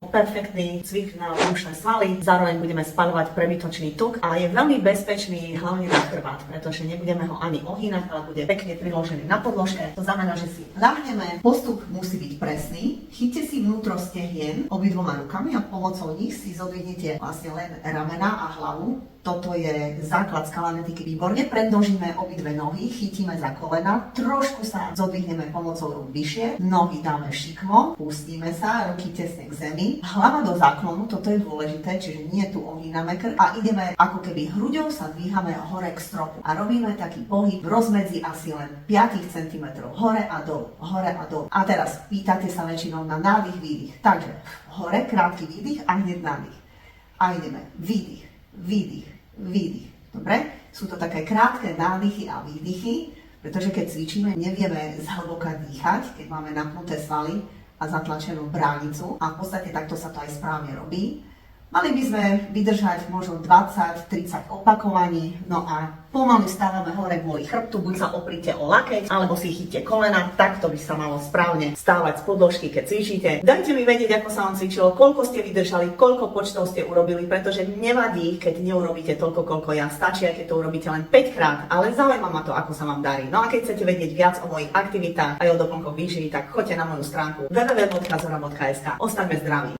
Perfektný cvik na brušné svaly, zároveň budeme spaľovať prebytočný tuk a je veľmi bezpečný hlavne na chrbát, pretože nebudeme ho ani ohýnať, ale bude pekne priložený na podložke. To znamená, že si ľahneme, postup musí byť presný, chyťte si vnútro stehien obidvoma rukami a pomocou nich si zodvihnete vlastne len ramena a hlavu. Toto je základ skalanetiky výborne. Prednožíme obidve nohy, chytíme za kolena, trošku sa zodvihneme pomocou rúk vyššie, nohy dáme šikmo, pustíme sa, ruky tesne k zemi, hlava do záklonu, toto je dôležité, čiže nie tu ohýname krk a ideme ako keby hruďou sa dvíhame hore k stropu a robíme taký pohyb v rozmedzi asi len 5 cm hore a dolu, hore a dolu. A teraz pýtate sa väčšinou na nádych, výdych. Takže hore, krátky výdych a hneď nádych. A ideme výdych, výdych, výdych. Dobre? Sú to také krátke nádychy a výdychy, pretože keď cvičíme, nevieme zhlboka dýchať, keď máme napnuté svaly a zatlačenú bránicu a v podstate takto sa to aj správne robí. Mali by sme vydržať možno 20-30 opakovaní, no a pomaly stávame hore kvôli chrbtu, buď sa opríte o lakeť, alebo si chyťte kolena, takto by sa malo správne stávať z podložky, keď cvičíte. Dajte mi vedieť, ako sa vám cvičilo, koľko ste vydržali, koľko počtov ste urobili, pretože nevadí, keď neurobíte toľko, koľko ja, stačí, aj keď to urobíte len 5 krát, ale zaujíma ma to, ako sa vám darí. No a keď chcete vedieť viac o mojich aktivitách aj o doplnkoch výživy, tak choďte na moju stránku www.zora.sk. Ostaňme zdraví.